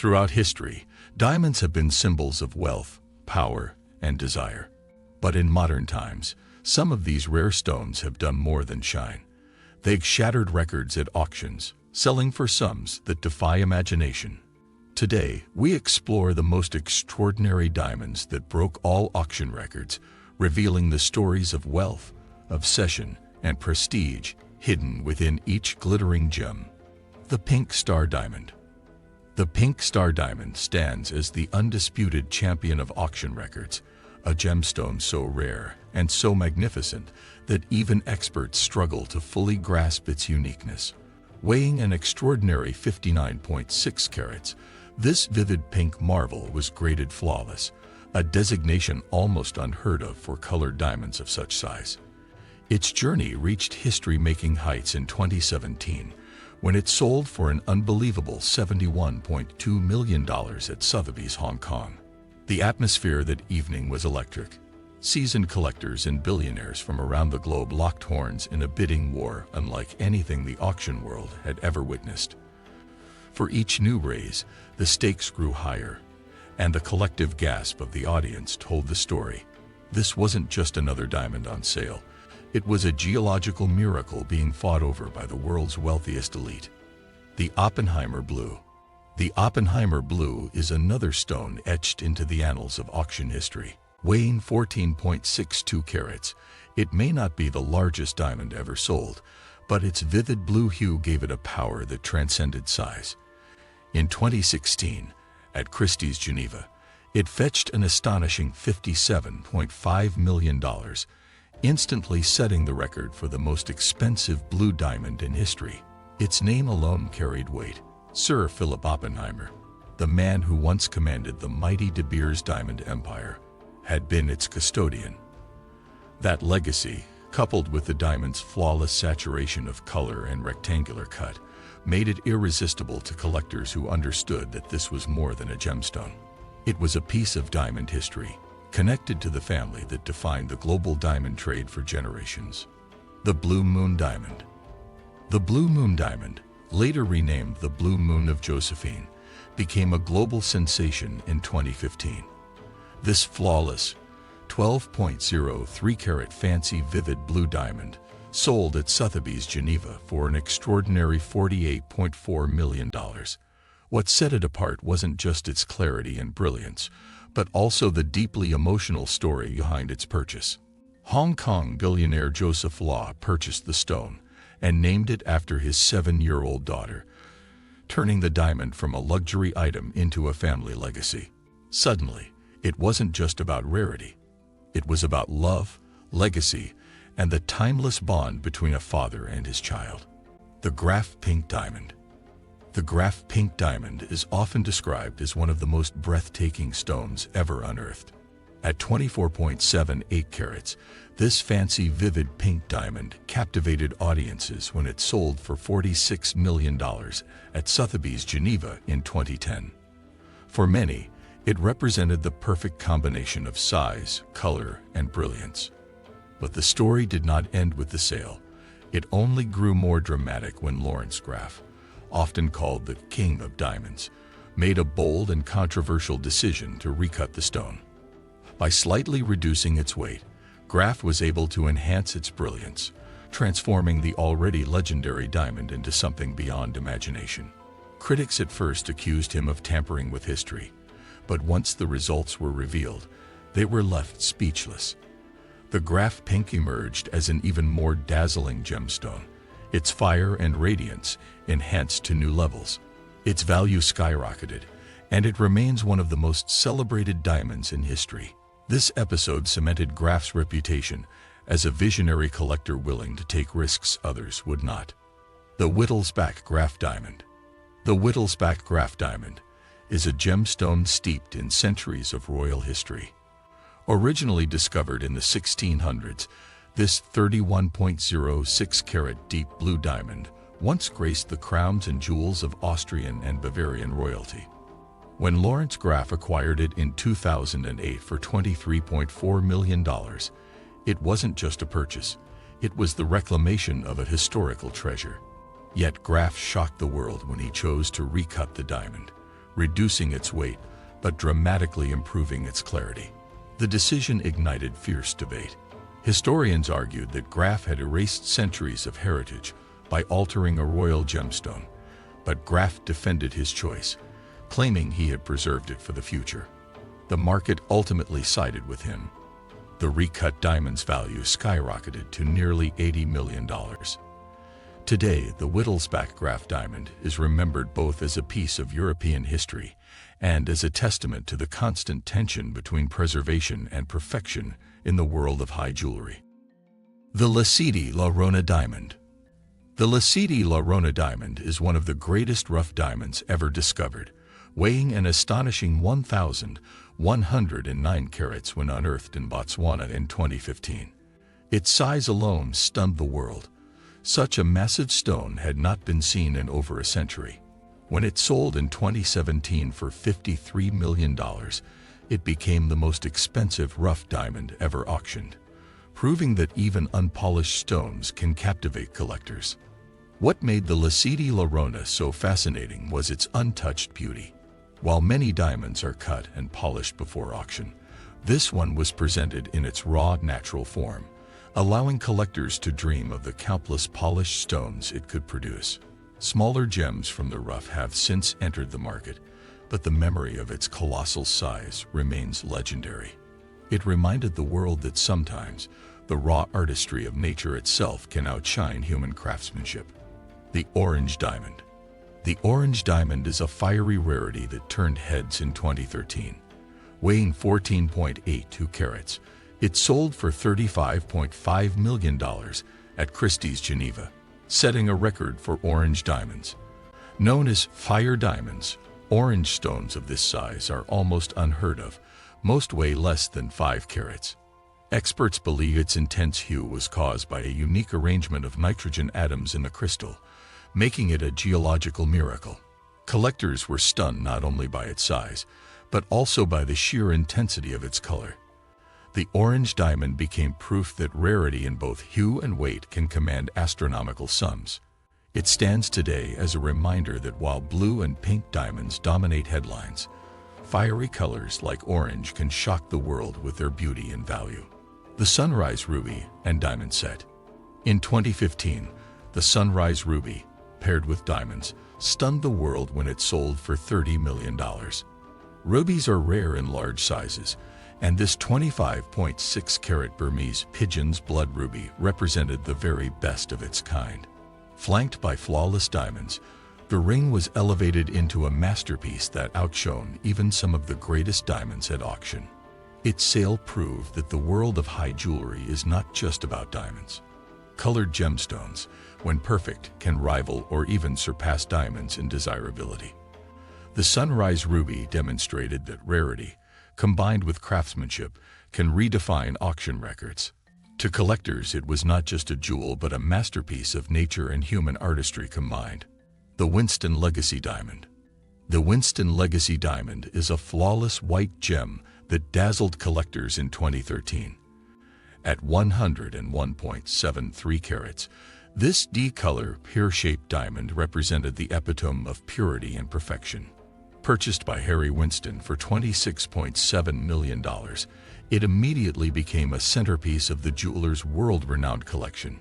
Throughout history, diamonds have been symbols of wealth, power, and desire. But in modern times, some of these rare stones have done more than shine. They've shattered records at auctions, selling for sums that defy imagination. Today, we explore the most extraordinary diamonds that broke all auction records, revealing the stories of wealth, obsession, and prestige hidden within each glittering gem. The Pink Star Diamond. The Pink Star Diamond stands as the undisputed champion of auction records, a gemstone so rare and so magnificent that even experts struggle to fully grasp its uniqueness. Weighing an extraordinary 59.6 carats, this vivid pink marvel was graded flawless, a designation almost unheard of for colored diamonds of such size. Its journey reached history-making heights in 2017, when it sold for an unbelievable $71.2 million at Sotheby's, Hong Kong. The atmosphere that evening was electric. Seasoned collectors and billionaires from around the globe locked horns in a bidding war unlike anything the auction world had ever witnessed. For each new raise, the stakes grew higher, and the collective gasp of the audience told the story. This wasn't just another diamond on sale. It was a geological miracle being fought over by the world's wealthiest elite. The Oppenheimer Blue. The Oppenheimer Blue is another stone etched into the annals of auction history. Weighing 14.62 carats, it may not be the largest diamond ever sold, but its vivid blue hue gave it a power that transcended size. In 2016, at Christie's Geneva, it fetched an astonishing $57.5 million, instantly setting the record for the most expensive blue diamond in history. Its name alone carried weight. Sir Philip Oppenheimer, the man who once commanded the mighty De Beers diamond empire, had been its custodian. That legacy, coupled with the diamond's flawless saturation of color and rectangular cut, made it irresistible to collectors who understood that this was more than a gemstone. It was a piece of diamond history, connected to the family that defined the global diamond trade for generations. The Blue Moon Diamond. The Blue Moon Diamond, later renamed the Blue Moon of Josephine, became a global sensation in 2015. This flawless, 12.03-carat fancy vivid blue diamond sold at Sotheby's Geneva for an extraordinary $48.4 million. What set it apart wasn't just its clarity and brilliance, but also the deeply emotional story behind its purchase. Hong Kong billionaire Joseph Law purchased the stone and named it after his 7-year-old daughter, turning the diamond from a luxury item into a family legacy. Suddenly, it wasn't just about rarity. It was about love, legacy, and the timeless bond between a father and his child. The Graff Pink Diamond. The Graff Pink Diamond is often described as one of the most breathtaking stones ever unearthed. At 24.78 carats, this fancy vivid pink diamond captivated audiences when it sold for $46 million at Sotheby's Geneva in 2010. For many, it represented the perfect combination of size, color, and brilliance. But the story did not end with the sale. It only grew more dramatic when Lawrence Graff, often called the King of Diamonds, made a bold and controversial decision to recut the stone. By slightly reducing its weight, Graff was able to enhance its brilliance, transforming the already legendary diamond into something beyond imagination. Critics at first accused him of tampering with history, but once the results were revealed, they were left speechless. The Graff Pink emerged as an even more dazzling gemstone, its fire and radiance enhanced to new levels. Its value skyrocketed, and it remains one of the most celebrated diamonds in history. This episode cemented Graff's reputation as a visionary collector willing to take risks others would not. The Wittelsbach Graff Diamond. The Wittelsbach Graff Diamond is a gemstone steeped in centuries of royal history. Originally discovered in the 1600s, this 31.06-carat deep blue diamond once graced the crowns and jewels of Austrian and Bavarian royalty. When Lawrence Graff acquired it in 2008 for $23.4 million, it wasn't just a purchase, it was the reclamation of a historical treasure. Yet Graff shocked the world when he chose to recut the diamond, reducing its weight but dramatically improving its clarity. The decision ignited fierce debate. Historians argued that Graf had erased centuries of heritage by altering a royal gemstone, but Graf defended his choice, claiming he had preserved it for the future. The market ultimately sided with him. The recut diamond's value skyrocketed to nearly $80 million. Today, the Wittelsbach Graf diamond is remembered both as a piece of European history and as a testament to the constant tension between preservation and perfection in the world of high jewelry. The Lacete La Rona diamond. The Lacete La Rona diamond is one of the greatest rough diamonds ever discovered, weighing an astonishing 1,109 carats when unearthed in Botswana in 2015. Its size alone stunned the world. Such a massive stone had not been seen in over a century. When it sold in 2017 for $53 million, it became the most expensive rough diamond ever auctioned, proving that even unpolished stones can captivate collectors. What made the Lacete La Rona so fascinating was its untouched beauty. While many diamonds are cut and polished before auction, this one was presented in its raw, natural form, allowing collectors to dream of the countless polished stones it could produce. Smaller gems from the rough have since entered the market, but the memory of its colossal size remains legendary. It reminded the world that sometimes the raw artistry of nature itself can outshine human craftsmanship. The Orange Diamond. The Orange Diamond is a fiery rarity that turned heads in 2013. Weighing 14.82 carats, it sold for $35.5 million at Christie's Geneva, setting a record for orange diamonds. Known as fire diamonds, orange stones of this size are almost unheard of. Most weigh less than 5 carats. Experts believe its intense hue was caused by a unique arrangement of nitrogen atoms in the crystal, making it a geological miracle. Collectors were stunned not only by its size, but also by the sheer intensity of its color. The orange diamond became proof that rarity in both hue and weight can command astronomical sums. It stands today as a reminder that while blue and pink diamonds dominate headlines, fiery colors like orange can shock the world with their beauty and value. The Sunrise Ruby and Diamond Set. In 2015, the Sunrise Ruby, paired with diamonds, stunned the world when it sold for $30 million. Rubies are rare in large sizes, and this 25.6-carat Burmese pigeon's blood ruby represented the very best of its kind. Flanked by flawless diamonds, the ring was elevated into a masterpiece that outshone even some of the greatest diamonds at auction. Its sale proved that the world of high jewelry is not just about diamonds. Colored gemstones, when perfect, can rival or even surpass diamonds in desirability. The Sunrise Ruby demonstrated that rarity, combined with craftsmanship, can redefine auction records. To collectors, it was not just a jewel but a masterpiece of nature and human artistry combined. The Winston Legacy Diamond. The Winston Legacy Diamond is a flawless white gem that dazzled collectors in 2013. At 101.73 carats, this D-color, pear-shaped diamond represented the epitome of purity and perfection. Purchased by Harry Winston for $26.7 million, it immediately became a centerpiece of the jeweler's world-renowned collection.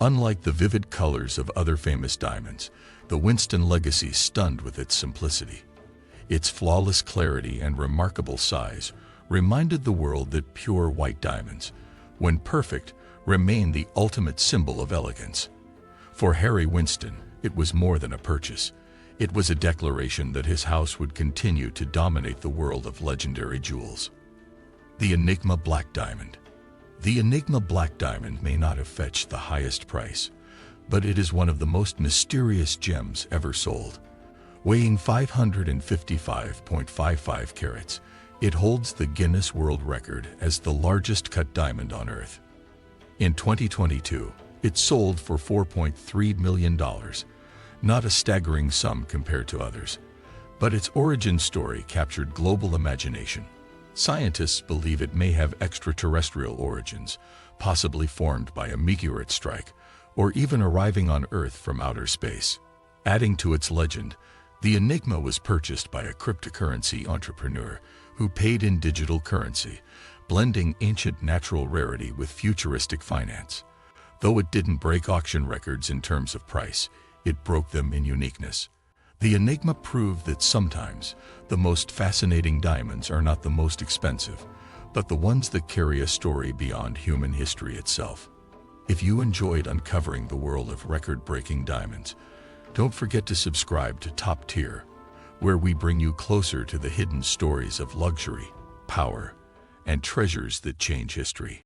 Unlike the vivid colors of other famous diamonds, the Winston Legacy stunned with its simplicity. Its flawless clarity and remarkable size reminded the world that pure white diamonds, when perfect, remain the ultimate symbol of elegance. For Harry Winston, it was more than a purchase. It was a declaration that his house would continue to dominate the world of legendary jewels. The Enigma Black Diamond. The Enigma Black Diamond may not have fetched the highest price, but it is one of the most mysterious gems ever sold. Weighing 555.55 carats, it holds the Guinness World Record as the largest cut diamond on Earth. In 2022, it sold for $4.3 million, not a staggering sum compared to others, but its origin story captured global imagination. Scientists believe it may have extraterrestrial origins, possibly formed by a meteorite strike, or even arriving on Earth from outer space. Adding to its legend, The Enigma was purchased by a cryptocurrency entrepreneur who paid in digital currency, blending ancient natural rarity with futuristic finance. Though it didn't break auction records in terms of price, it broke them in uniqueness. The Enigma proved that sometimes the most fascinating diamonds are not the most expensive, but the ones that carry a story beyond human history itself. If you enjoyed uncovering the world of record-breaking diamonds, don't forget to subscribe to Top Tier, where we bring you closer to the hidden stories of luxury, power, and treasures that change history.